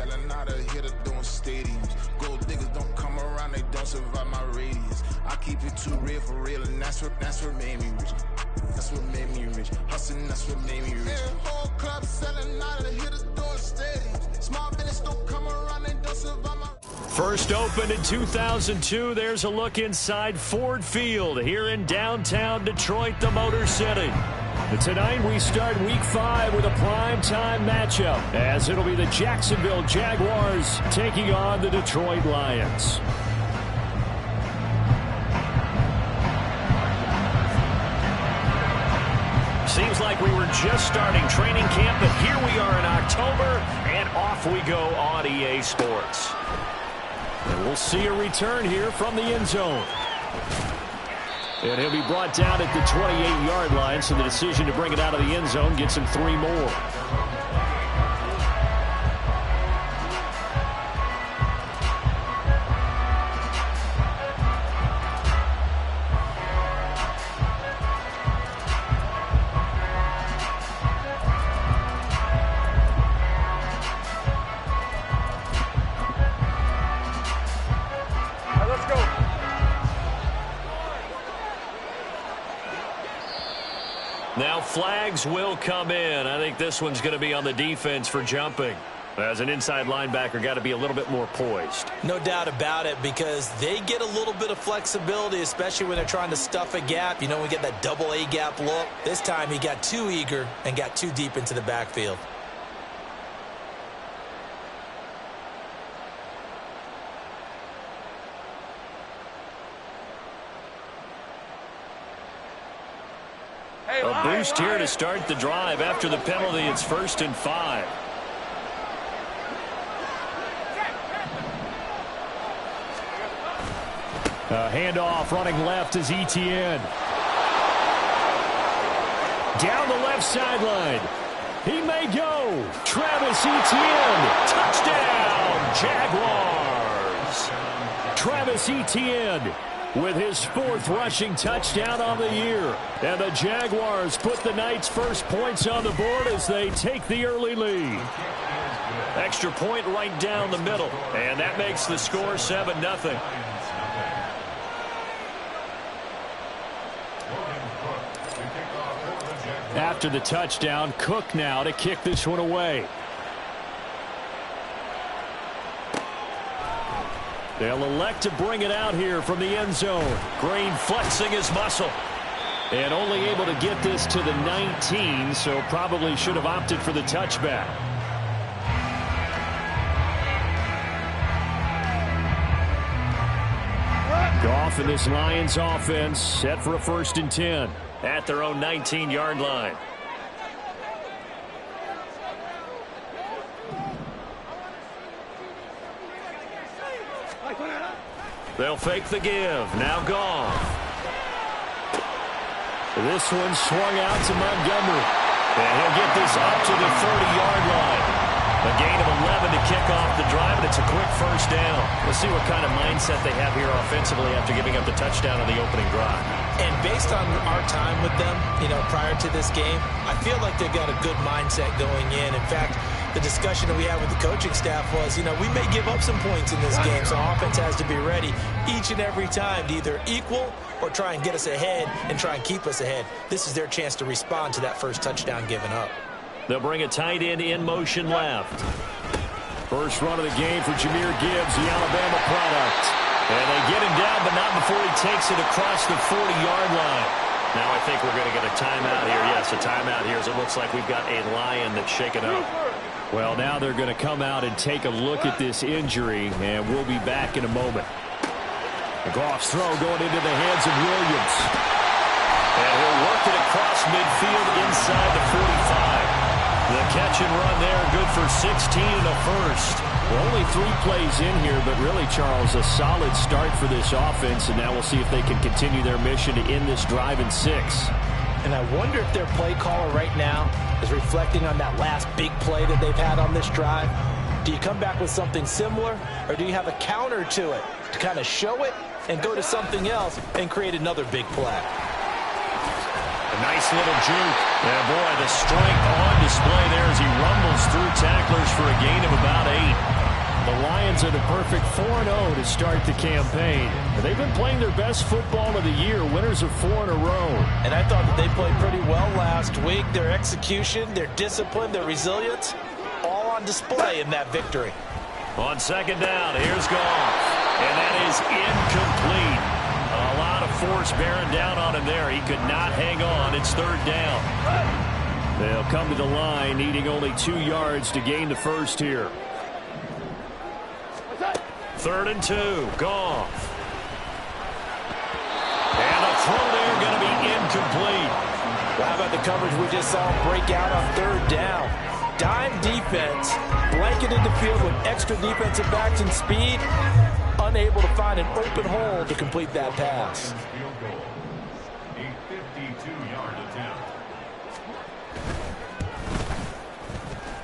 selling out of here to doing stadiums. Gold niggas don't come around, they don't survive my radius. I keep it too real for real, and that's what made me rich. That's what made me rich. Hustling, that's what made me rich. Yeah, whole club selling out of here to doing stadiums. Small business don't come around, they don't survive my. First opened in 2002, there's a look inside Ford Field here in downtown Detroit, the Motor City. But tonight we start Week 5 with a primetime matchup, as it'll be the Jacksonville Jaguars taking on the Detroit Lions. Seems like we were just starting training camp, but here we are in October, and off we go on EA Sports. And we'll see a return here from the end zone. And he'll be brought down at the 28-yard line, so the decision to bring it out of the end zone gets him 3 more. Now flags will come in. I think this one's going to be on the defense for jumping. As an inside linebacker, got to be a little bit more poised. No doubt about it, because they get a little bit of flexibility, especially when they're trying to stuff a gap. You know, we get that double A gap look. This time he got too eager and got too deep into the backfield. A boost here to start the drive. After the penalty, it's 1st and 5. A handoff running left is Etienne. Down the left sideline. He may go. Travis Etienne. Touchdown, Jaguars. Travis Etienne with his 4th rushing touchdown on the year. And the Jaguars put the night's first points on the board as they take the early lead. Extra point right down the middle. And that makes the score 7-0. After the touchdown, Cook now to kick this one away. They'll elect to bring it out here from the end zone. Green flexing his muscle. And only able to get this to the 19, so probably should have opted for the touchback. Goff and this Lions offense set for a 1st and 10 at their own 19-yard line. They'll fake the give. Now Goff. This one swung out to Montgomery. And he'll get this up to the 30-yard line. A gain of 11 to kick off the drive, and it's a quick 1st down. Let's see what kind of mindset they have here offensively after giving up the touchdown on the opening drive. And based on our time with them, you know, prior to this game, I feel like they've got a good mindset going in. In fact, the discussion that we had with the coaching staff was, you know, we may give up some points in this game, so offense has to be ready each and every time to either equal or try and get us ahead and try and keep us ahead. This is their chance to respond to that first touchdown given up. They'll bring a tight end in motion left. First run of the game for Jahmyr Gibbs, the Alabama product. And they get him down, but not before he takes it across the 40-yard line. Now I think we're going to get a timeout here. Yes, a timeout here as it looks like we've got a Lion that's shaken up. Well, now they're going to come out and take a look at this injury, and we'll be back in a moment. Goff's throw going into the hands of Williams. And he'll work it across midfield inside the 45. The catch and run there, good for 16 and a 1st. Well, only 3 plays in here, but really, Charles, a solid start for this offense, and now we'll see if they can continue their mission to end this drive in 6. And I wonder if their play caller right now is reflecting on that last big play that they've had on this drive. Do you come back with something similar, or do you have a counter to it to kind of show it and go to something else and create another big play? A nice little juke. Yeah, boy, the strength on display there as he rumbles through tacklers for a gain of about 8. Lions are the perfect 4-0 to start the campaign. They've been playing their best football of the year, winners of 4 in a row. And I thought that they played pretty well last week. Their execution, their discipline, their resilience, all on display in that victory. On second down, here's Goff. And that is incomplete. A lot of force bearing down on him there. He could not hang on. It's third down. They'll come to the line, needing only 2 yards to gain the first here. 3rd and 2, Goff. And a throw there going to be incomplete. Well, how about the coverage we just saw break out on 3rd down? Dime defense, blanketed the field with extra defensive backs and speed, unable to find an open hole to complete that pass. A 52-yard attempt.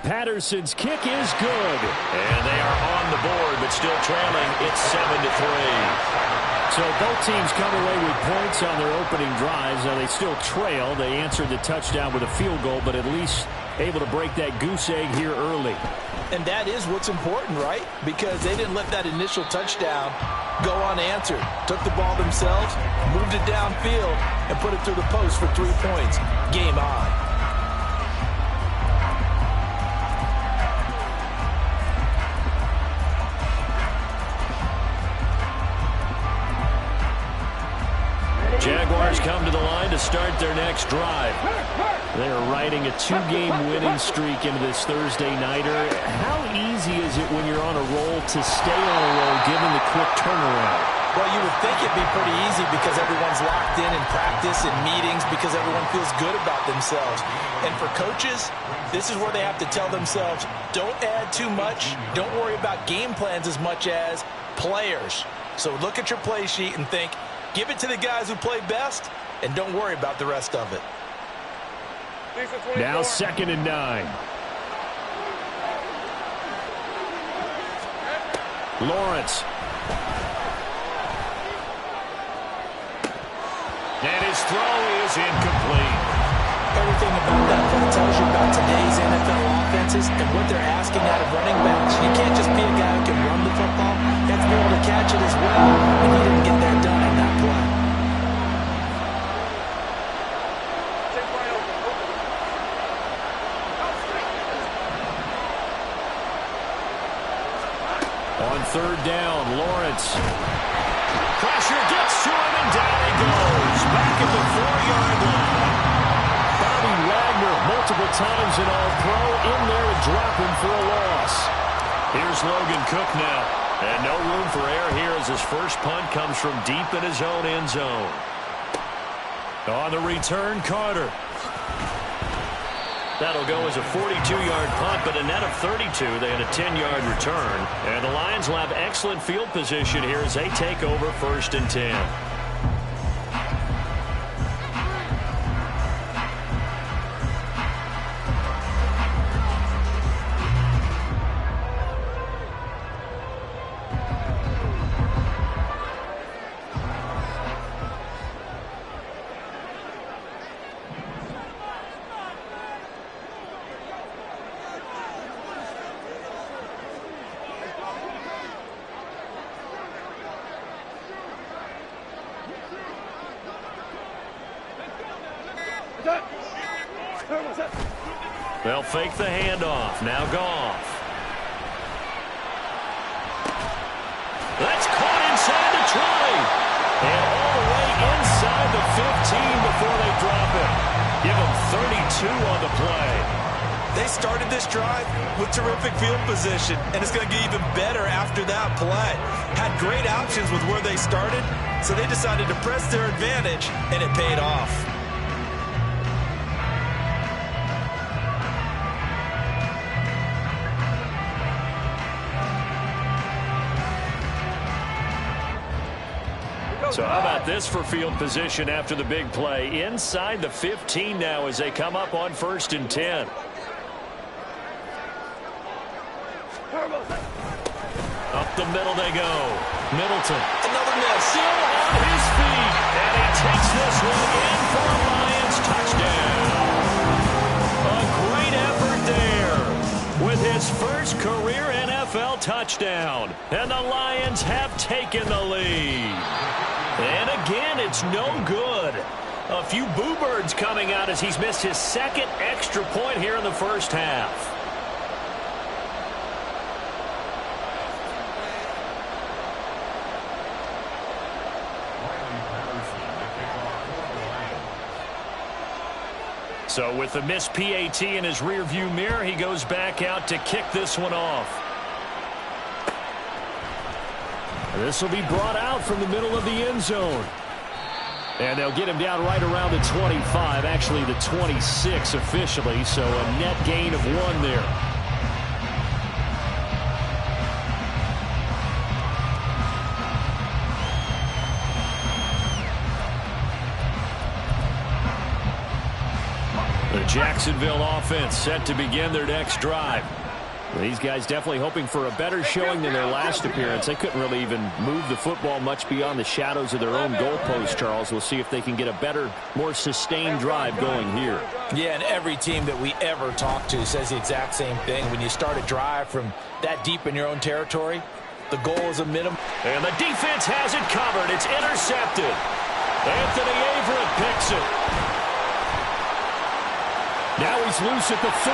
Patterson's kick is good. And they are on the board, but still trailing. It's 7-3. So both teams come away with points on their opening drives. Now they still trail. They answered the touchdown with a field goal, but at least able to break that goose egg here early. And that is what's important, right? Because they didn't let that initial touchdown go unanswered. Took the ball themselves, moved it downfield, and put it through the post for 3 points. Game on. Jaguars come to the line to start their next drive. They are riding a 2-game winning streak into this Thursday nighter. How easy is it when you're on a roll to stay on a roll given the quick turnaround? Well, you would think it'd be pretty easy because everyone's locked in practice and meetings because everyone feels good about themselves. And for coaches, this is where they have to tell themselves, don't add too much. Don't worry about game plans as much as players. So look at your play sheet and think, give it to the guys who play best, and don't worry about the rest of it. Now 2nd and 9. Lawrence. And his throw is incomplete. Everything about that play tells you about today's NFL offenses and what they're asking out of running backs. You can't just be a guy who can run the football. You have to be able to catch it as well, and he didn't get that done on that play. On 3rd down, Lawrence. Pressure gets to him, and down he goes. Back at the 4-yard line. Bobby Wagner, multiple times in All-Pro, in there to drop him for a loss. Here's Logan Cook now. And no room for error here as his first punt comes from deep in his own end zone. On the return, Carter. That'll go as a 42-yard punt, but a net of 32. They had a 10-yard return. And the Lions will have excellent field position here as they take over 1st and 10. They'll fake the handoff. Now Goff. That's caught inside the 20. And all the way inside the 15 before they drop it. Give them 32 on the play. They started this drive with terrific field position, and it's going to get even better after that play. Had great options with where they started, so they decided to press their advantage, and it paid off. So how about this for field position after the big play? Inside the 15 now as they come up on 1st and 10. Up the middle they go. Middleton. Another miss. Still on his feet. And he takes this one in for a Lions touchdown. A great effort there with his his first career NFL touchdown. And the Lions have taken the lead. And again, it's no good. A few boo birds coming out as he's missed his second extra point here in the first half. So with the missed PAT in his rearview mirror, he goes back out to kick this one off. This will be brought out from the middle of the end zone. And they'll get him down right around the 25, actually the 26 officially, so a net gain of 1 there. The Jacksonville offense set to begin their next drive. These guys definitely hoping for a better showing than their last appearance. They couldn't really even move the football much beyond the shadows of their own goalpost, Charles. We'll see if they can get a better, more sustained drive going here. Yeah, and every team that we ever talk to says the exact same thing. When you start a drive from that deep in your own territory, the goal is a minimum. And the defense has it covered. It's intercepted. Anthony Averett picks it. Now he's loose at the 40.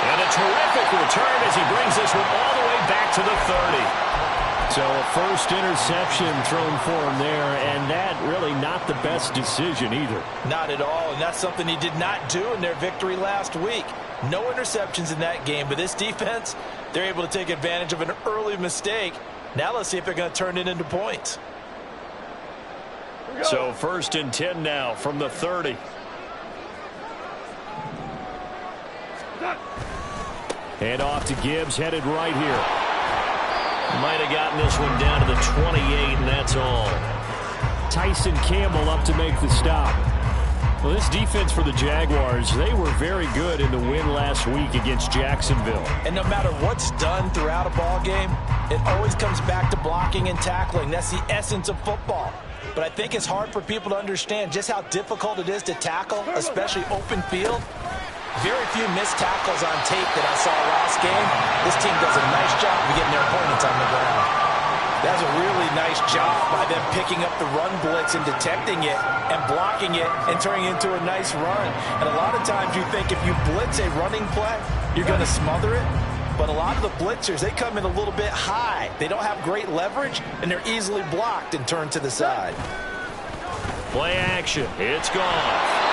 And a terrific return as he brings this one all the way back to the 30. So a first interception thrown for him there, and that really not the best decision either. Not at all, and that's something he did not do in their victory last week. No interceptions in that game, but this defense, they're able to take advantage of an early mistake. Now let's see if they're going to turn it into points. So 1st and 10 now from the 30. Hand off to Gibbs, headed right here. Might have gotten this one down to the 28, and that's all. Tyson Campbell up to make the stop. Well, this defense for the Jaguars, they were very good in the win last week against Jacksonville. And no matter what's done throughout a ball game, it always comes back to blocking and tackling. That's the essence of football. But I think it's hard for people to understand just how difficult it is to tackle, especially open field. Very few missed tackles on tape that I saw last game. This team does a nice job of getting their opponents on the ground. That's a really nice job by them picking up the run blitz and detecting it and blocking it and turning it into a nice run. And a lot of times you think if you blitz a running play, you're going to smother it. But a lot of the blitzers, they come in a little bit high. They don't have great leverage, and they're easily blocked and turned to the side. Play action. It's gone.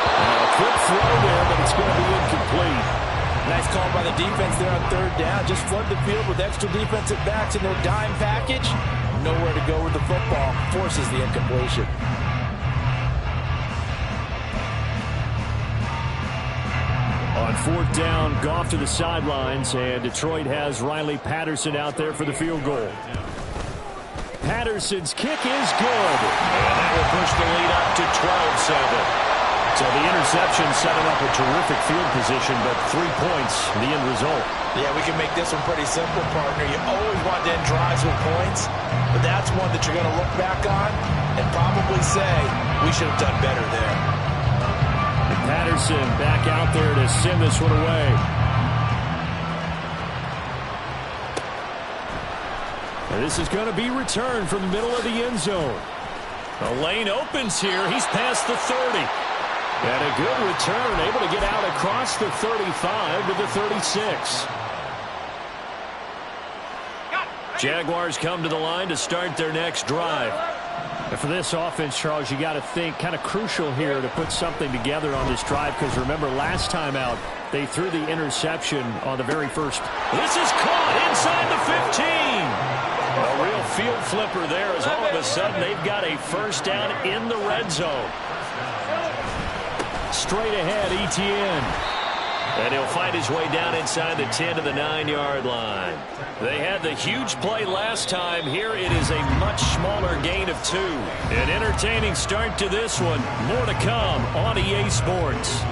A quick throw there, but it's going to be incomplete. Nice call by the defense there on 3rd down. Just flood the field with extra defensive backs in their dime package. Nowhere to go with the football. Forces the incompletion. On 4th down, Goff to the sidelines, and Detroit has Riley Patterson out there for the field goal. Patterson's kick is good. And that will push the lead up to 12-7. So the interception set him up a terrific field position, but 3 points, the end result. Yeah, we can make this one pretty simple, partner. You always want to end drives with points, but that's one that you're going to look back on and probably say, we should have done better there. And Patterson back out there to send this one away. And this is going to be returned from the middle of the end zone. The lane opens here. He's past the 30. And a good return, able to get out across the 35 to the 36. Jaguars come to the line to start their next drive. And for this offense, Charles, you got to think kind of crucial here to put something together on this drive, because remember last time out, they threw the interception on the very first. This is caught inside the 15. A real field flipper there, as all of a sudden they've got a first down in the red zone. Straight ahead, Etienne. And he'll find his way down inside the 10 to the 9-yard line. They had the huge play last time. Here it is a much smaller gain of 2. An entertaining start to this one. More to come on EA Sports.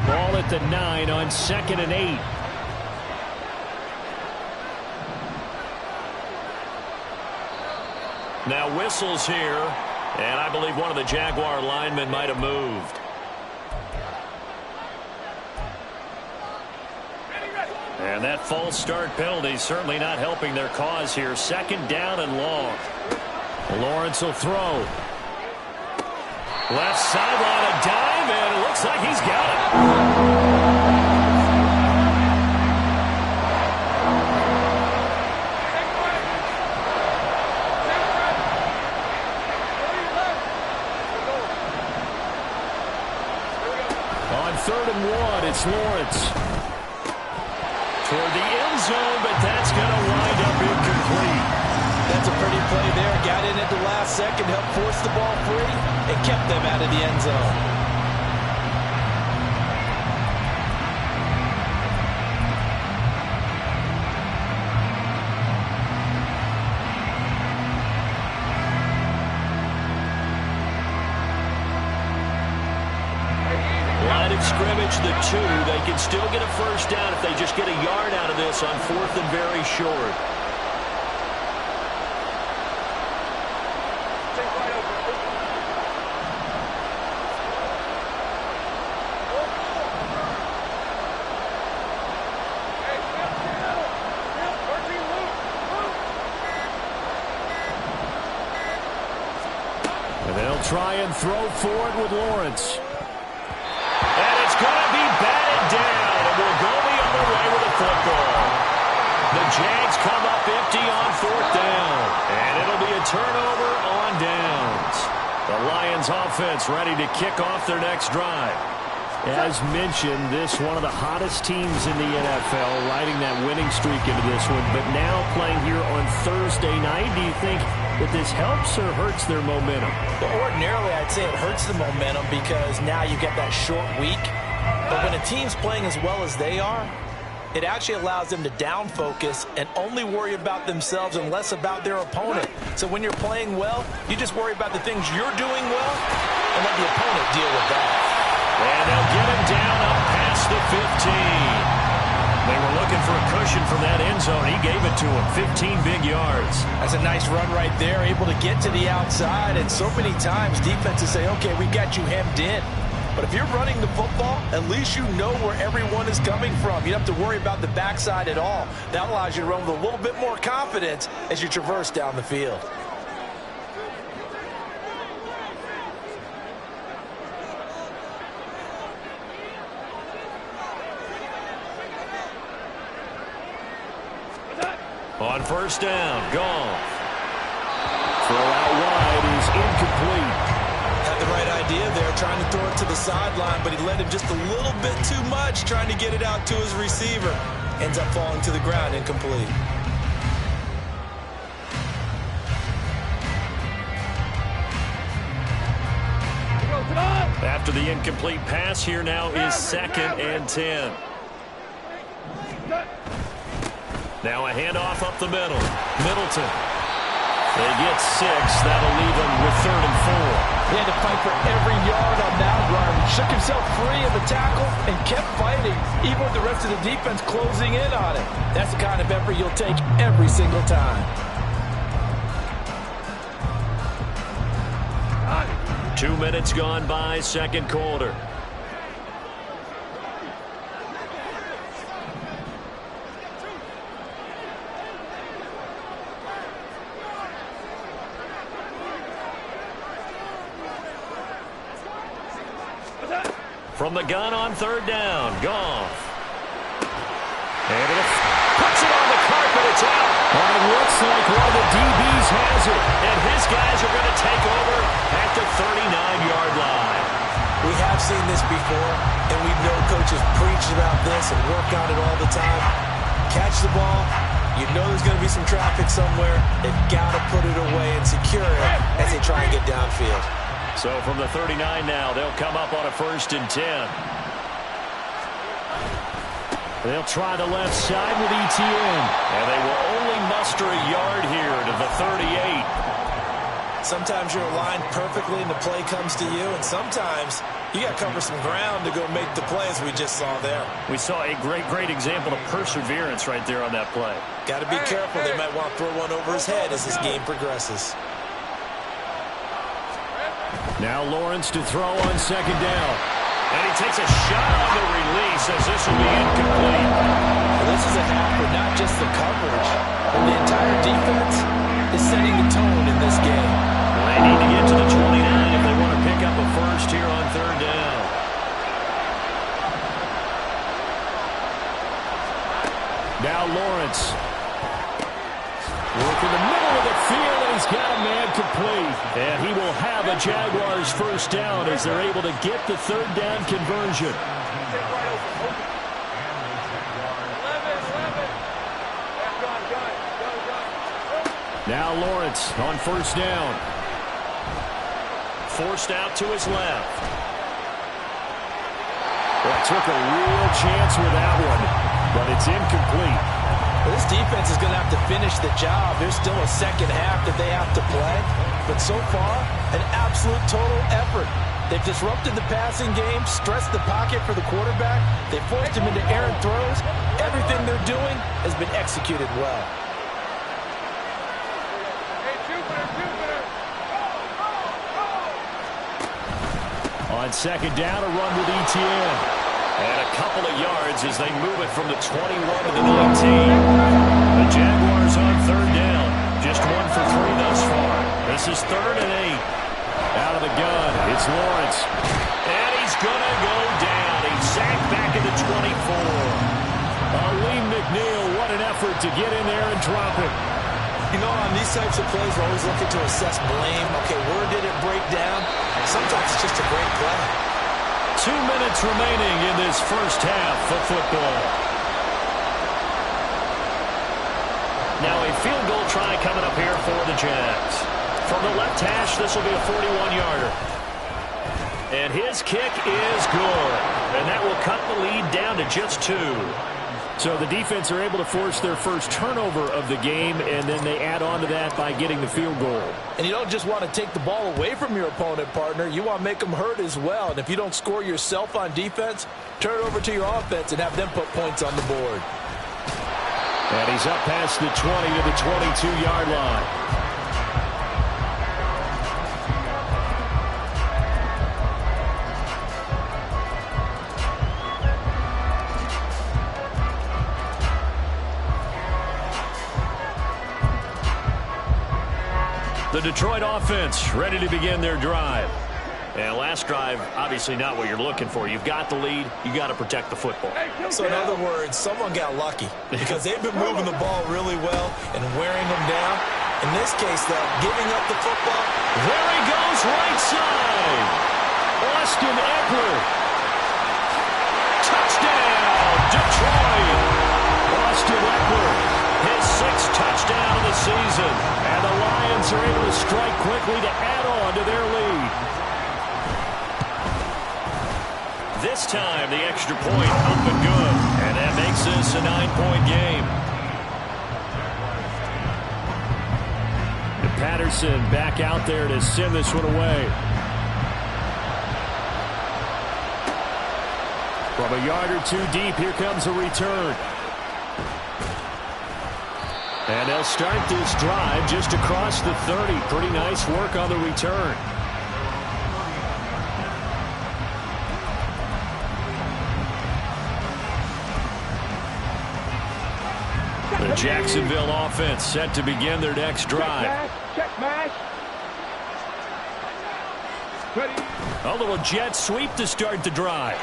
Ball at the 9 on 2nd and 8. Now whistles here, and I believe one of the Jaguar linemen might have moved. And that false start penalty certainly not helping their cause here. Second down and long. Lawrence will throw. Left sideline, a dive, and it looks like he's got it. On 3rd and 1, it's Lawrence. Toward the end zone, but that's going to wind up incomplete. That's a pretty play there. Got in at the last second, helped force the ball free, and kept them out of the end zone. Line of scrimmage, the 2. They can still get a first down if they just get a yard out of this on 4th and very short. And they'll try and throw forward with Lawrence. And it's going to be batted down, and we'll go the other way with the football. The Jags come up empty on 4th down, and it'll be a turnover on downs. The Lions offense ready to kick off their next drive. As mentioned, this one of the hottest teams in the NFL, riding that winning streak into this one, but now playing here on Thursday night. Do you think that this helps or hurts their momentum? Well, ordinarily, I'd say it hurts the momentum because now you get that short week. But when a team's playing as well as they are, it actually allows them to down focus and only worry about themselves and less about their opponent. So when you're playing well, you just worry about the things you're doing well and let the opponent deal with that. And they'll get him down up past the 15. They were looking for a cushion from that end zone. He gave it to him, 15 big yards. That's a nice run right there, able to get to the outside. And so many times defenses say, okay, we got you hemmed in. But if you're running the football, at least you know where everyone is coming from. You don't have to worry about the backside at all. That allows you to run with a little bit more confidence as you traverse down the field. On 1st down, Goff. Throw out wide is incomplete. Had the right idea there, trying to throw it to the sideline, but he let him just a little bit too much, trying to get it out to his receiver. Ends up falling to the ground, incomplete. After the incomplete pass, here now is 2nd and 10. Now a handoff up the middle. Middleton. They get 6. That'll leave them with 3rd and 4. He had to fight for every yard on that run. Shook himself free of the tackle and kept fighting, even with the rest of the defense closing in on him. That's the kind of effort you'll take every single time. 2 minutes gone by, 2nd quarter. From the gun on 3rd down, Goff. And it puts it on the carpet, it's out. Well, it looks like one of the DBs has it, and his guys are going to take over at the 39-yard line. We have seen this before, and we know coaches preach about this and work on it all the time. Catch the ball. You know there's going to be some traffic somewhere. They've got to put it away and secure it as they try and get downfield. So from the 39 now, they'll come up on a 1st and 10. They'll try the left side with ETN. And they will only muster a yard here to the 38. Sometimes you're aligned perfectly and the play comes to you, and sometimes you got to cover some ground to go make the play, as we just saw there. We saw a great example of perseverance right there on that play. Got to be careful. They might want to throw one over his head as this game progresses. Now Lawrence to throw on second down. And he takes a shot on the release as this will be incomplete. Well, this is a half for not just the coverage, but the entire defense is setting the tone in this game. They need to get to the 29 if they want to pick up a first here on third down. Now Lawrence. Work in the middle of the field, and he's got a man complete. And he will have a Jaguars first down as they're able to get the third down conversion. Now Lawrence on first down. Forced out to his left. Well, took a real chance with that one, but it's incomplete. Well, this defense is going to have to finish the job. There's still a second half that they have to play. But so far, an absolute total effort. They've disrupted the passing game, stressed the pocket for the quarterback. They forced him into errant throws. Everything they're doing has been executed well. On second down, a run with Etienne. And a couple of yards as they move it from the 21 to the 19. The Jaguars on third down. Just 1 for 3 thus far. This is 3rd and 8. Out of the gun, it's Lawrence. And he's going to go down. He's sacked back at the 24. Lee McNeil, what an effort to get in there and drop it. You know, on these types of plays, we're always looking to assess blame. Okay, where did it break down? Sometimes it's just a great play. 2 minutes remaining in this first half of football. Now a field goal try coming up here for the Jags. From the left hash, this will be a 41-yarder. And his kick is good. And that will cut the lead down to just 2. So the defense are able to force their first turnover of the game, and then they add on to that by getting the field goal. And you don't just want to take the ball away from your opponent, partner. You want to make them hurt as well. And if you don't score yourself on defense, turn it over to your offense and have them put points on the board. And he's up past the 20 to the 22-yard line. The Detroit offense ready to begin their drive. And last drive, obviously not what you're looking for. You've got the lead. You got to protect the football. So in other words, someone got lucky because they've been moving the ball really well and wearing them down. In this case, though, giving up the football. There he goes, right side. Austin Eckler. Touchdown, Detroit. Austin Eckler, his 6th touchdown of the season. And the Lions are able to strike quickly to add on to their lead. This time, the extra point up and good. And that makes this a 9-point game. And Patterson back out there to send this one away. From a yard or 2 deep, here comes a return. And they'll start this drive just across the 30. Pretty nice work on the return. The Jacksonville offense set to begin their next drive. Check mash. A little jet sweep to start the drive.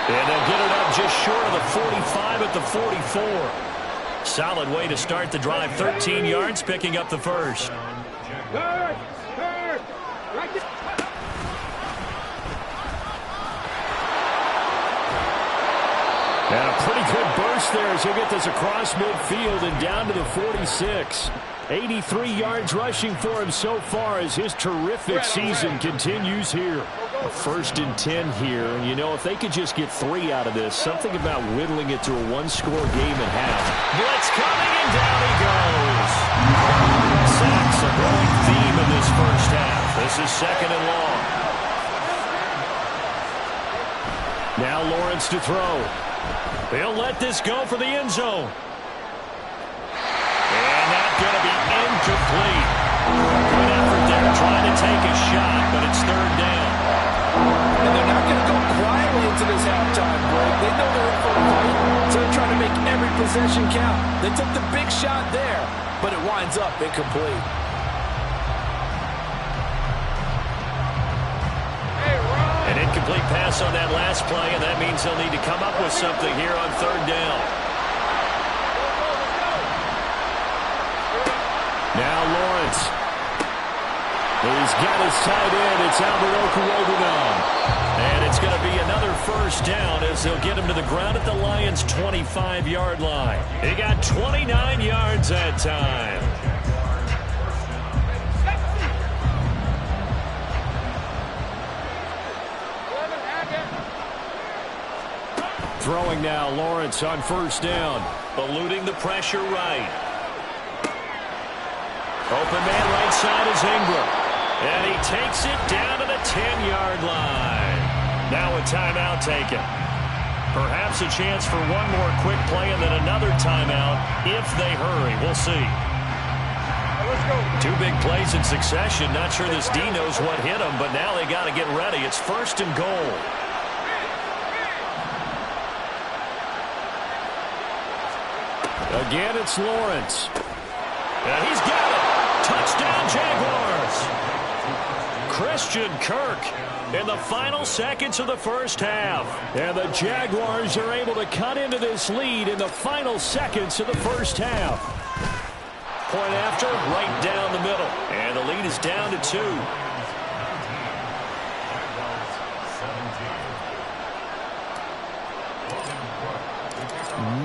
And they'll get it up just short of the 45 at the 44. Solid way to start the drive. 13 yards, picking up the first. Third. Right there. And a pretty good burst there as he'll get this across midfield and down to the 46. 83 yards rushing for him so far as his terrific season continues here. A 1st and 10 here, and you know, if they could just get 3 out of this, something about whittling it to a 1-score game at half. Blitz coming, and down he goes. Sacks a growing theme in this first half. This is 2nd and long. Now Lawrence to throw. They'll let this go for the end zone. And that's going to be incomplete. Good effort trying to take a shot, but it's third down. And they're not going to go quietly into this halftime break. They know they're in for a fight, so they're trying to make every possession count. They took the big shot there, but it winds up incomplete. An incomplete pass on that last play, and that means they'll need to come up with something here on third down. Now Lawrence. He's got his tight end. It's Albert Okuwobunan. And it's going to be another first down as they'll get him to the ground at the Lions' 25-yard line. He got 29 yards that time. Throwing now, Lawrence on first down. Eluding the pressure right. Open man right side is Ingram. And he takes it down to the 10-yard line. Now a timeout taken. Perhaps a chance for one more quick play and then another timeout if they hurry. We'll see. Two big plays in succession. Not sure this D knows what hit him, but now they got to get ready. It's first and goal. Again, it's Lawrence. And he's got it. Touchdown, Jaguars. Christian Kirk in the final seconds of the first half. And the Jaguars are able to cut into this lead in the final seconds of the first half. Point after, right down the middle. And the lead is down to 2.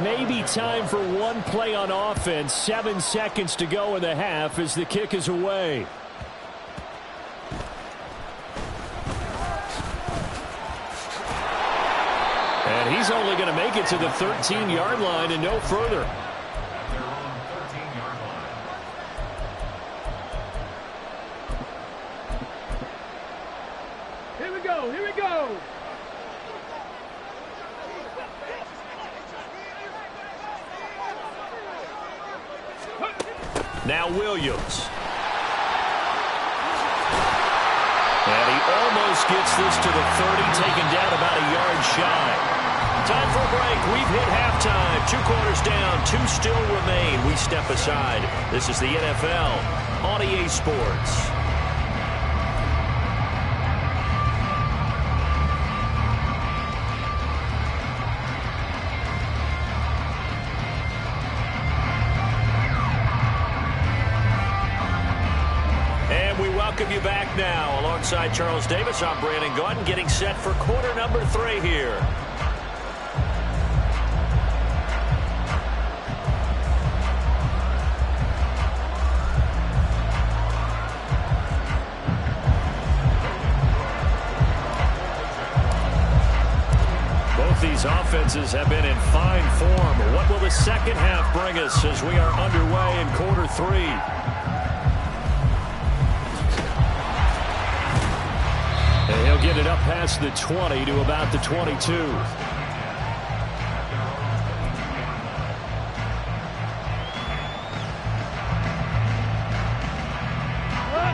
Maybe time for one play on offense. 7 seconds to go in the half as the kick is away. And he's only going to make it to the 13-yard line and no further. Here we go, here we go. Now Williams. And he almost gets this to the 30, taken down about a yard shy. Time for a break. We've hit halftime. 2 quarters down, 2 still remain. We step aside. This is the NFL on EA Sports. Welcome you back now. Alongside Charles Davis, I'm Brandon Gordon, getting set for quarter number 3 here. Both these offenses have been in fine form. What will the second half bring us as we are underway in quarter 3? And he'll get it up past the 20 to about the 22.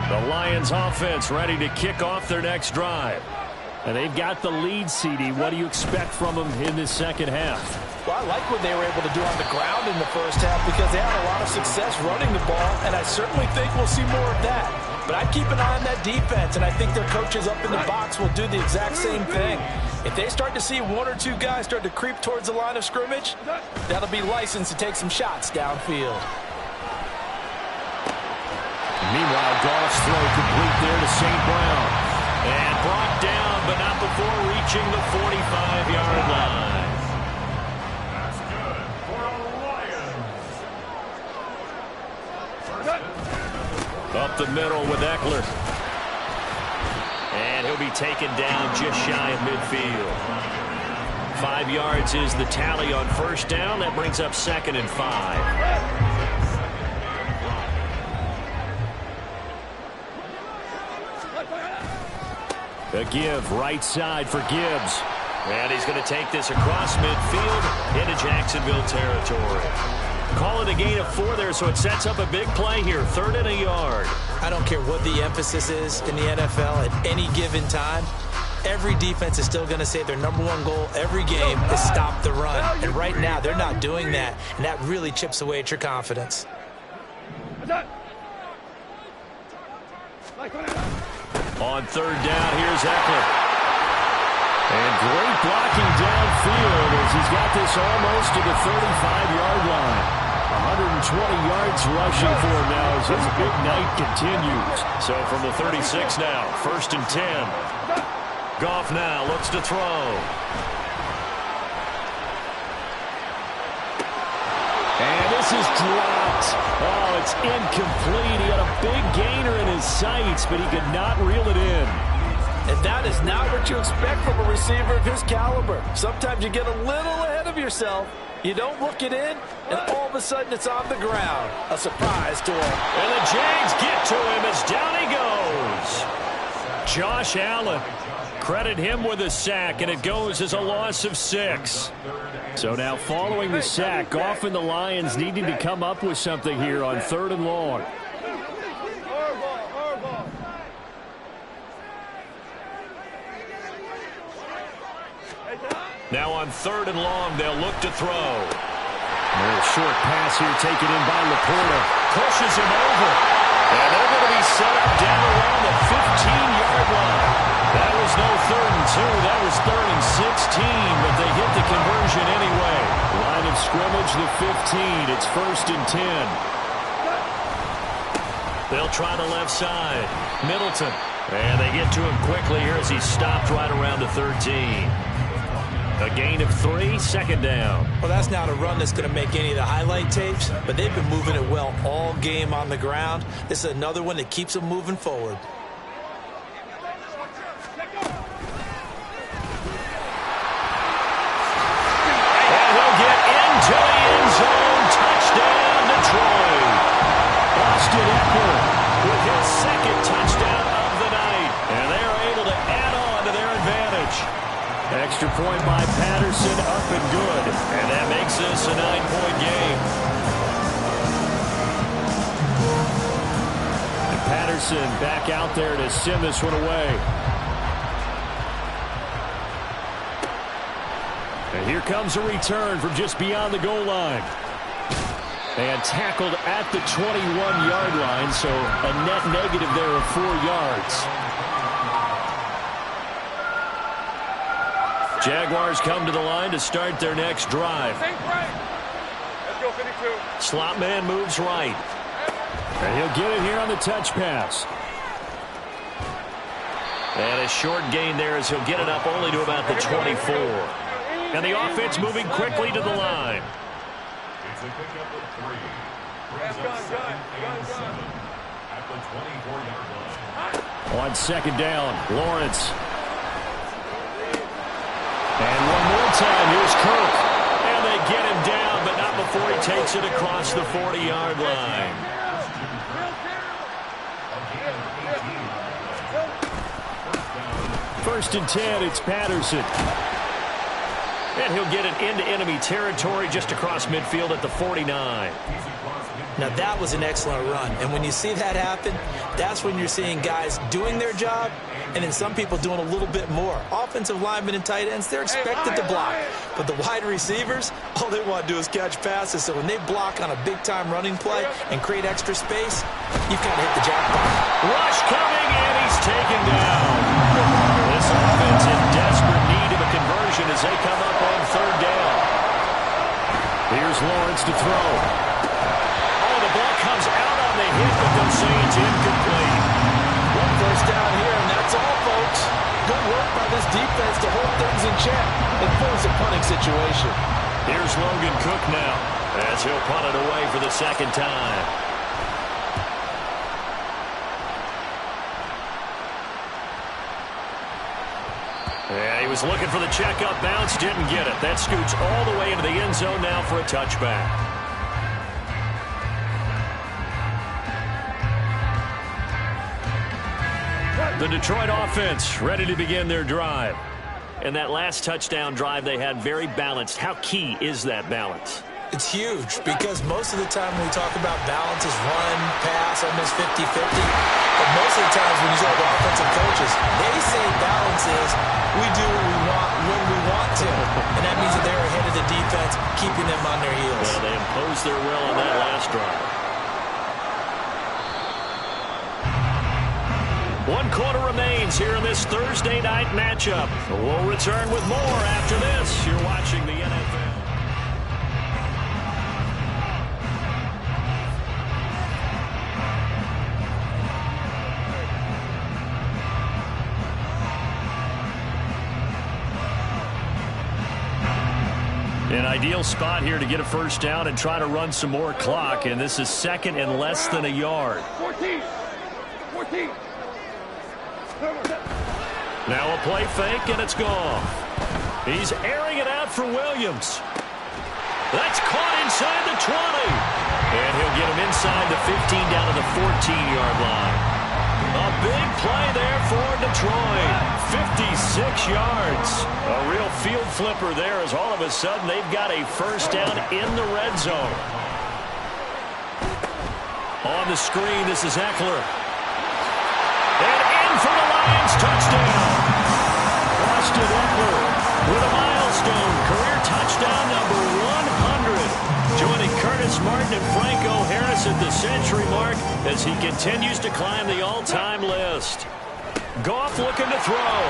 The Lions offense ready to kick off their next drive. And they've got the lead, CD. What do you expect from them in this second half? Well, I like what they were able to do on the ground in the first half because they had a lot of success running the ball, and I certainly think we'll see more of that. But I'd keep an eye on that defense, and I think their coaches up in the box will do the exact same thing. If they start to see 1 or 2 guys start to creep towards the line of scrimmage, that'll be licensed to take some shots downfield. Meanwhile, Goff's throw complete there to St. Brown. And brought down, but not before reaching the 45-yard line. That's good for the Lions. Up the middle with Eckler. And he'll be taken down just shy of midfield. 5 yards is the tally on first down. That brings up 2nd and 5. A give right side for Gibbs. And he's going to take this across midfield into Jacksonville territory. Call it a gain of 4 there, so it sets up a big play here. 3rd and a yard. I don't care what the emphasis is in the NFL at any given time. Every defense is still going to say their #1 goal every game is stop the run. And right now, they're not doing that, and that really chips away at your confidence. On 3rd down, here's Eckler. And great blocking downfield as he's got this almost to the 35-yard line. 120 yards rushing for him now as his big night continues. So from the 36 now, 1st and 10. Goff now looks to throw. And this is dropped. Oh, it's incomplete. He had a big gainer in his sights, but he could not reel it in. And that is not what you expect from a receiver of his caliber. Sometimes you get a little ahead of yourself. You don't look it in, and all of a sudden it's on the ground. A surprise to him. And the Jags get to him as down he goes. Josh Allen. Credit him with a sack, and it goes as a loss of 6. So now following the sack, Goff and the Lions needing to come up with something here on 3rd and long. Now on 3rd and long, they'll look to throw. A little short pass here taken in by Laporta. Pushes him over. And they're going to be set up down around the 15-yard line. That was no 3rd and 2. That was 3rd and 16, but they hit the conversion anyway. Line of scrimmage, the 15. It's 1st and 10. They'll try the left side. Middleton. And they get to him quickly here as he's stopped right around the 13. A gain of 3, 2nd down. Well, that's not a run that's going to make any of the highlight tapes, but they've been moving it well all game on the ground. This is another one that keeps them moving forward. And he'll get into the end zone. Touchdown, Detroit. Austin Eckler with his 2nd touchdown of the night. And they are able to add on to their advantage. Extra point by Patterson, up and good. And that makes this a 9-point game. And Patterson back out there to send this one away. And here comes a return from just beyond the goal line. And tackled at the 21-yard line, so a net negative there of 4 yards. Jaguars come to the line to start their next drive. Slot man moves right. And he'll get it here on the touch pass. And a short gain there as he'll get it up only to about the 24. And the offense moving quickly to the line. It's a pickup of 3. Brings up 2nd and 7 at the 24-yard line. On 2nd down, Lawrence. And one more time, here's Kirk. And they get him down, but not before he takes it across the 40-yard line. First and 10, it's Patterson. And he'll get it into enemy territory just across midfield at the 49. Now, that was an excellent run. And when you see that happen, that's when you're seeing guys doing their job and then some people doing a little bit more. Offensive linemen and tight ends, they're expected to block. But the wide receivers, all they want to do is catch passes. So when they block on a big-time running play and create extra space, you've got to hit the jackpot. Rush coming, and he's taken down. This offense in desperate need of a conversion as they come up on 3rd down. Here's Lawrence to throw. Oh, the ball comes out on the hit, but they'll say it's incomplete. One first down here, and that's all, folks. Good work by this defense to hold things in check and force a punting situation. Here's Logan Cook now as he'll punt it away for the 2nd time. Yeah, he was looking for the checkup bounce, didn't get it. That scoots all the way into the end zone now for a touchback. The Detroit offense ready to begin their drive. And that last touchdown drive they had very balanced. How key is that balance? It's huge because most of the time when we talk about balance is run, pass, almost 50-50. But most of the times when you talk about offensive coaches, they say balance is we do what we want when we want to. And that means that they're ahead of the defense, keeping them on their heels. Well, they imposed their will on that last drive. 1 quarter remains here in this Thursday night matchup. We'll return with more after this. You're watching the NFL. An ideal spot here to get a first down and try to run some more clock, and this is second and less than a yard. 14. Now a play fake, and it's gone. He's airing it out for Williams. That's caught inside the 20. And he'll get him inside the 15 down to the 14-yard line. A big play there for Detroit. 56 yards. A real field flipper there as all of a sudden they've got a first down in the red zone. On the screen, this is Eckler. And in for the Lions touchdown. Austin Eckler with a milestone. Career touchdown number 100. Joining Curtis Martin and Franco Harris at the century mark as he continues to climb the all-time list. Goff looking to throw.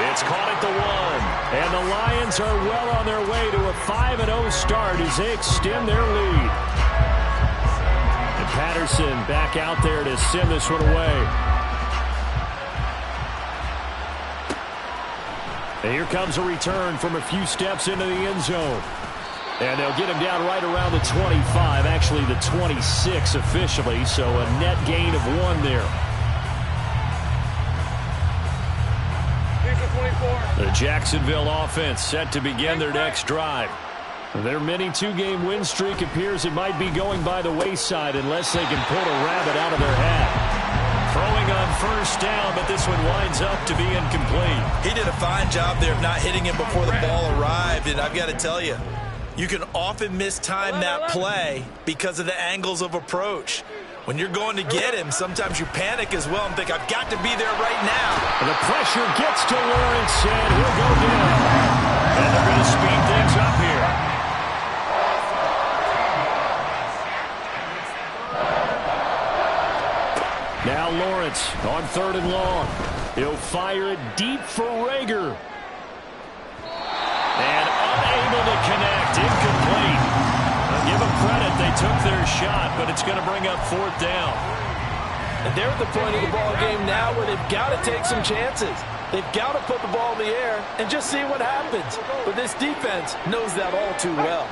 It's caught at the 1. And the Lions are well on their way to a 5-0 start as they extend their lead. And Patterson back out there to send this one away. And here comes a return from a few steps into the end zone. And they'll get him down right around the 25, actually the 26 officially, so a net gain of 1 there. The Jacksonville offense set to begin their next drive. Their mini 2-game win streak appears it might be going by the wayside unless they can pull a rabbit out of their hat. Throwing on first down, but this one winds up to be incomplete. He did a fine job there of not hitting him before the ball arrived, and I've got to tell you, you can often mistime that play because of the angles of approach. When you're going to get him, sometimes you panic as well and think, I've got to be there right now. And the pressure gets to Lawrence, and he'll go down. And they're going to speed things up here. Now Lawrence on 3rd and long. He'll fire it deep for Rager. And unable to connect, incomplete. I'll give them credit, they took their shot, but it's going to bring up 4th down. And they're at the point of the ball game now where they've got to take some chances. They've got to put the ball in the air and just see what happens. But this defense knows that all too well.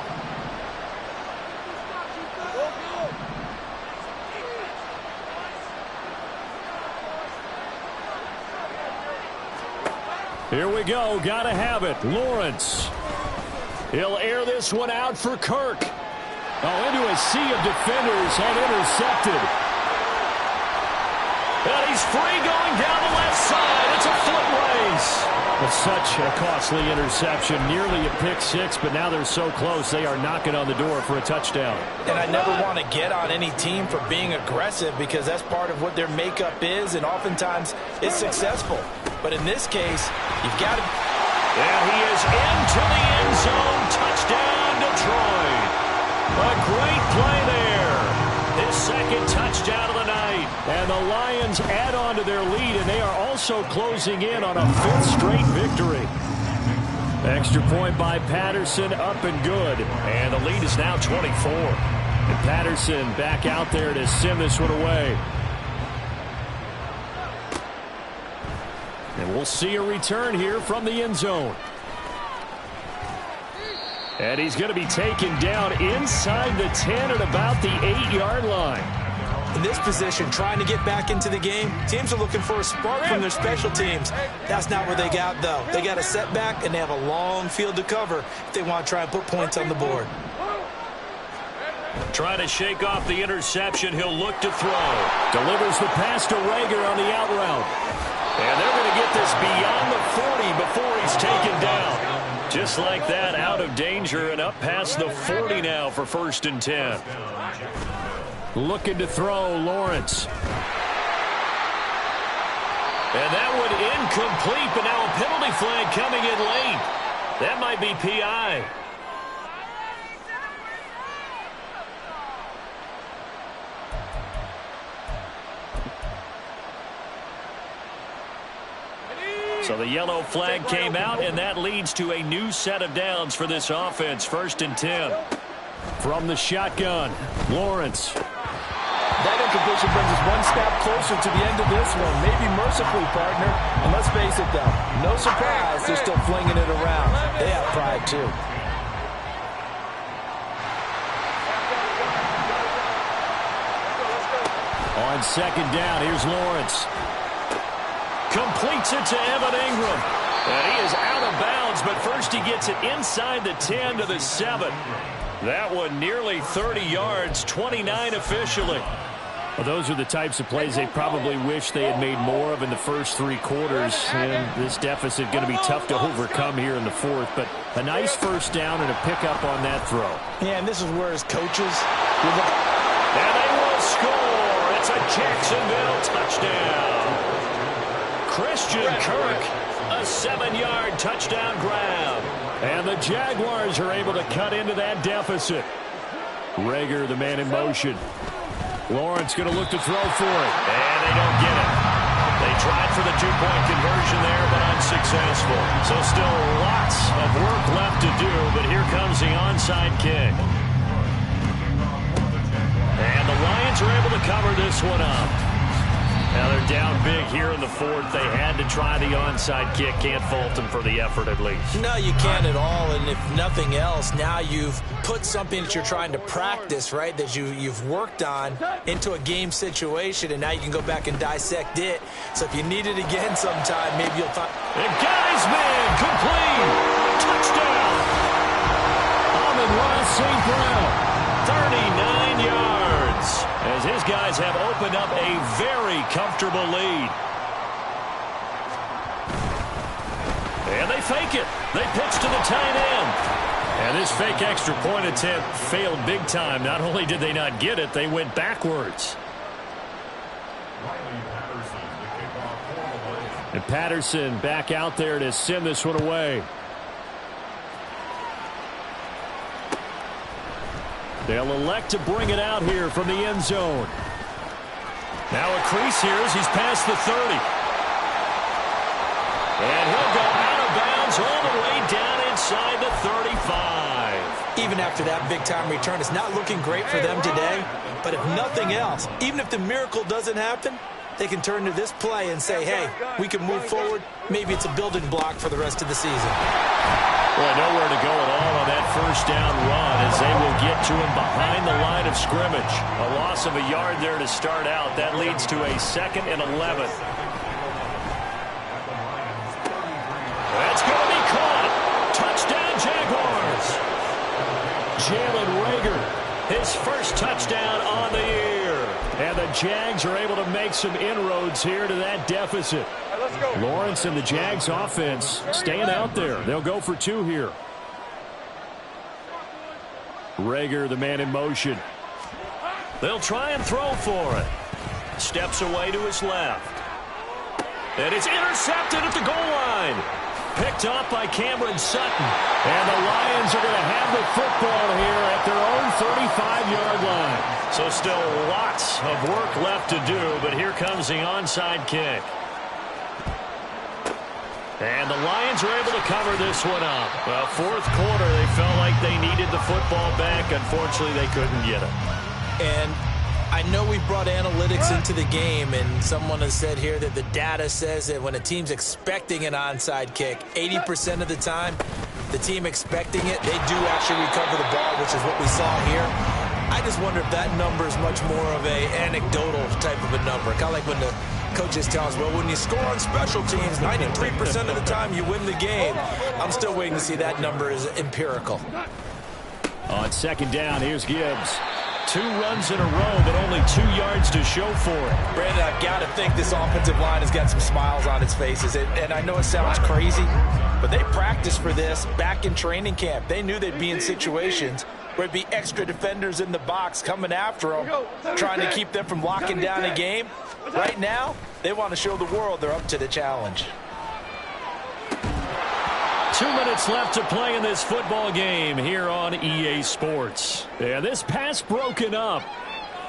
Here we go. Got to have it. Lawrence. He'll air this one out for Kirk. Oh, into a sea of defenders and intercepted. And he's free going down the left side. It's a foot race. It's such a costly interception. Nearly a pick six, but now they're so close they are knocking on the door for a touchdown. And I never want to get on any team for being aggressive because that's part of what their makeup is, and oftentimes it's successful. But in this case, you've got to... And he is into the end zone. Touchdown, Detroit. A great play there. His second touchdown of the night. And the Lions add on to their lead, and they are also closing in on a 5th straight victory. Extra point by Patterson, up and good. And the lead is now 24. And Patterson back out there to send this one away. And we'll see a return here from the end zone. And he's going to be taken down inside the 10 at about the 8-yard line. In this position, trying to get back into the game, teams are looking for a spark from their special teams. That's not what they got, though. They got a setback, and they have a long field to cover if they want to try and put points on the board. Trying to shake off the interception. He'll look to throw. Delivers the pass to Rager on the out route. And they're going to get this beyond the 40 before he's taken down. Just like that, out of danger and up past the 40 now for 1st and 10. Looking to throw, Lawrence. And that one incomplete, but now a penalty flag coming in late. That might be PI. So the yellow flag came out, and that leads to a new set of downs for this offense. 1st and 10. From the shotgun, Lawrence. That incompletion brings us one step closer to the end of this one. Maybe mercifully, partner. And let's face it, though, no surprise, they're still flinging it around. They have pride, too. On 2nd down, here's Lawrence. Completes it to Evan Ingram. And he is out of bounds, but first he gets it inside the 10 to the 7. That one nearly 30 yards, 29 officially. Well, those are the types of plays they probably wish they had made more of in the first 3 quarters. And this deficit going to be tough to overcome here in the 4th. But a nice first down and a pickup on that throw. Yeah, and this is where his coaches... And they will score. It's a Jacksonville touchdown. Christian Kirk, a 7-yard touchdown grab. And the Jaguars are able to cut into that deficit. Rager, the man in motion. Lawrence going to look to throw for it. And they don't get it. They tried for the 2-point conversion there, but unsuccessful. So still lots of work left to do, but here comes the onside kick. And the Lions are able to cover this one up. Now they're down big here in the 4th. They had to try the onside kick. Can't fault them for the effort at least. No, you can't at all. And if nothing else, now you've put something that you're trying to practice, right, that you've worked on into a game situation, and now you can go back and dissect it. So if you need it again sometime, maybe you'll find... And Geisman, complete! Touchdown! Amon-Ra St. Brown. 39 yards as his guys have opened up a very comfortable lead. And they fake it. They pitch to the tight end. And this fake extra point attempt failed big time. Not only did they not get it, they went backwards. And Patterson back out there to send this one away. They'll elect to bring it out here from the end zone. Now a crease here as he's past the 30. And he'll go out of bounds all the way down inside the 35. Even after that big-time return, it's not looking great for them today. But if nothing else, even if the miracle doesn't happen, they can turn to this play and say, hey, we can move forward. Maybe it's a building block for the rest of the season. Boy, nowhere to go at all on that first down run as they will get to him behind the line of scrimmage. A loss of a yard there to start out. That leads to a 2nd and 11. That's going to be caught. Touchdown, Jaguars. Jalen Rager, his first touchdown on the year. And the Jags are able to make some inroads here to that deficit. Lawrence and the Jags offense staying out there. They'll go for 2 here. Rager, the man in motion. They'll try and throw for it. Steps away to his left. And it's intercepted at the goal line. Picked up by Cameron Sutton. And the Lions are going to have the football here at their own 35-yard line. So still lots of work left to do, but here comes the onside kick. And the Lions are able to cover this one up. Well, 4th quarter, they felt like they needed the football back. Unfortunately, they couldn't get it. And I know we brought analytics into the game, and someone has said here that the data says that when a team's expecting an onside kick, 80% of the time, the team expecting it, they do actually recover the ball, which is what we saw here. I just wonder if that number is much more of a anecdotal type of a number. Kind of like when the coaches tell us, well, when you score on special teams, 93% of the time you win the game. I'm still waiting to see that number is empirical. On 2nd down, here's Gibbs. 2 runs in a row, but only 2 yards to show for it. Brandon, I've got to think this offensive line has got some smiles on its faces. And I know it sounds crazy, but they practiced for this back in training camp. They knew they'd be in situations where it'd be extra defenders in the box coming after them, trying to keep them from locking down a game. Right now, they want to show the world they're up to the challenge. 2 minutes left to play in this football game here on EA Sports. Yeah, this pass broken up.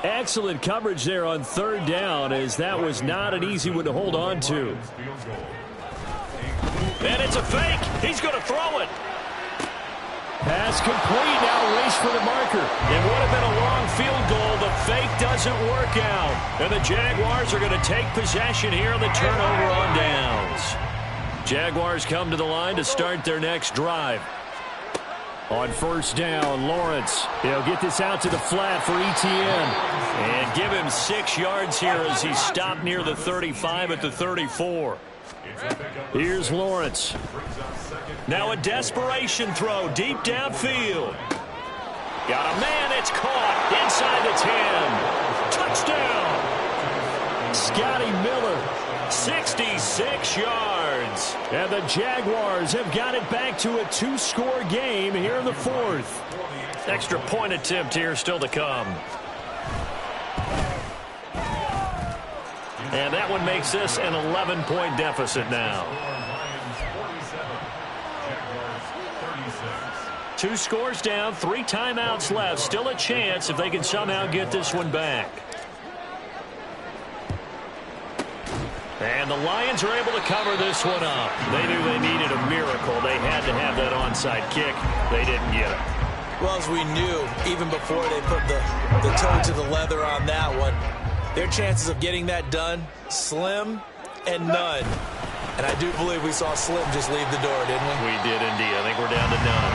Excellent coverage there on 3rd down, as that was not an easy one to hold on to. And it's a fake. He's going to throw it. Pass complete. Now race for the marker. It would have been a long field goal. The fake doesn't work out. And the Jaguars are going to take possession here on the turnover on downs. Jaguars come to the line to start their next drive. On 1st down, Lawrence. He'll get this out to the flat for Etienne. And give him 6 yards here as he's stopped near the 35 at the 34. Here's Lawrence. Now a desperation throw deep downfield. Got a man. It's caught inside the 10. Touchdown. Scotty Miller. 66 yards. And the Jaguars have got it back to a 2-score game here in the 4th. Extra point attempt here still to come. And that one makes this an 11-point deficit now. 2 scores down, 3 timeouts left. Still a chance if they can somehow get this one back. And the Lions are able to cover this one up. They knew they needed a miracle. They had to have that onside kick. They didn't get it. Well, as we knew, even before they put the toe to the leather on that one, their chances of getting that done, slim and none. And I do believe we saw Slim just leave the door, didn't we? We did indeed. I think we're down to none.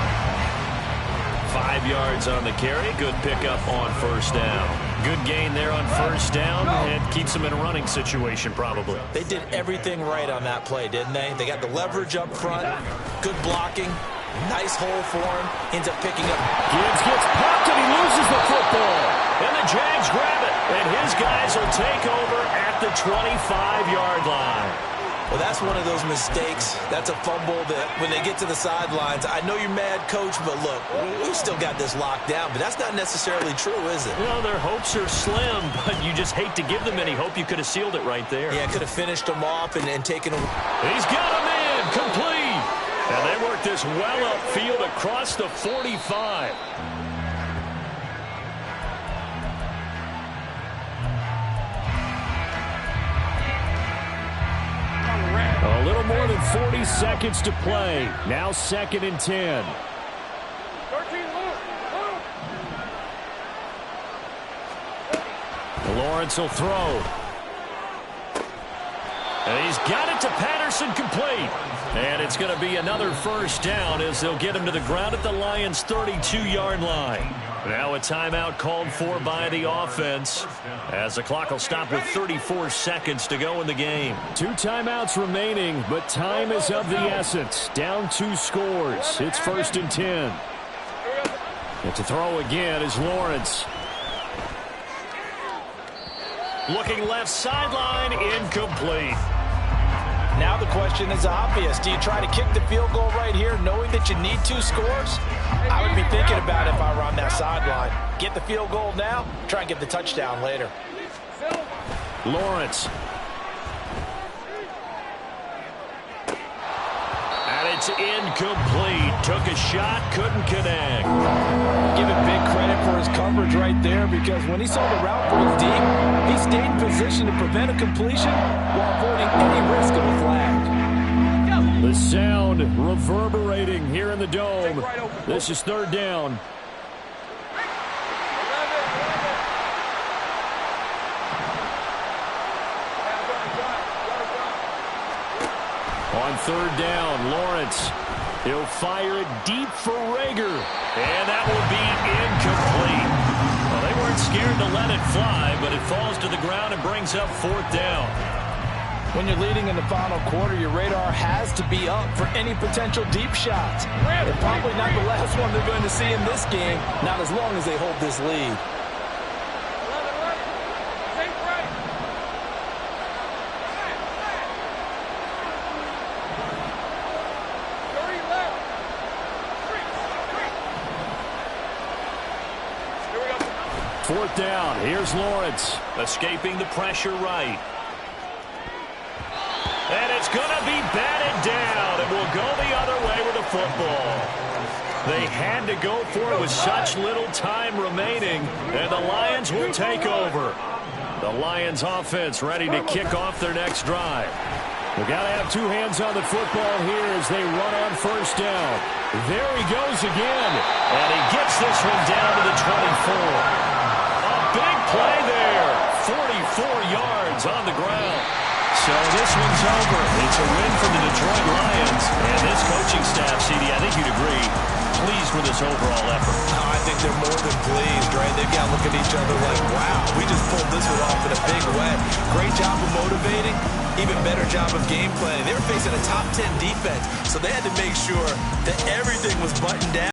5 yards on the carry. Good pickup on 1st down. Good gain there on 1st down, and keeps them in a running situation probably. They did everything right on that play, didn't they? They got the leverage up front, good blocking, nice hole for him, ends up picking up. Gibbs gets popped and he loses the football. And the Jags grab it, and his guys will take over at the 25-yard line. Well, that's one of those mistakes. That's a fumble that when they get to the sidelines, I know you're mad, Coach, but look, we still got this locked down. But that's not necessarily true, is it? You know, their hopes are slim, but you just hate to give them any hope. You could have sealed it right there. Yeah, could have finished them off and taken them. He's got him in, complete. And they work this well upfield across the 45. A little more than 40 seconds to play. Now 2nd and 10. Lawrence will throw. And he's got it to Patterson, complete. And it's going to be another 1st down as they'll get him to the ground at the Lions' 32-yard line. Now a timeout called for by the offense as the clock will stop with 34 seconds to go in the game. 2 timeouts remaining, but time is of the essence. Down 2 scores. It's 1st and 10. And to throw again is Lawrence. Looking left sideline, incomplete. Now the question is obvious. Do you try to kick the field goal right here knowing that you need 2 scores? I would be thinking about it if I were on that sideline. Get the field goal now, try and get the touchdown later. Lawrence. And it's incomplete. Took a shot, couldn't connect. Give him big credit for his coverage right there because when he saw the route break deep, he stayed in position to prevent a completion while avoiding any risk of a flag. The sound reverberating here in the dome. This is 3rd down. On 3rd down, Lawrence. He'll fire it deep for Rager. And that will be incomplete. Well, they weren't scared to let it fly, but it falls to the ground and brings up 4th down. When you're leading in the final quarter, your radar has to be up for any potential deep shots. And probably not the last one they're going to see in this game, not as long as they hold this lead. 4th down. Here's Lawrence, escaping the pressure right. And it's going to be batted down, and will go the other way with the football. They had to go for it with such little time remaining, and the Lions will take over. The Lions offense ready to kick off their next drive. We've got to have 2 hands on the football here as they run on 1st down. There he goes again, and he gets this one down to the 24. A big play there, 44 yards on the ground. So this one's over. It's a win for the Detroit Lions. And this coaching staff, CD, I think you'd agree, pleased with this overall effort. I think they're more than pleased, right? They've got to look at each other like, wow, we just pulled this one off in a big way. Great job of motivating, even better job of game planning. They were facing a top 10 defense, so they had to make sure that everything was buttoned down.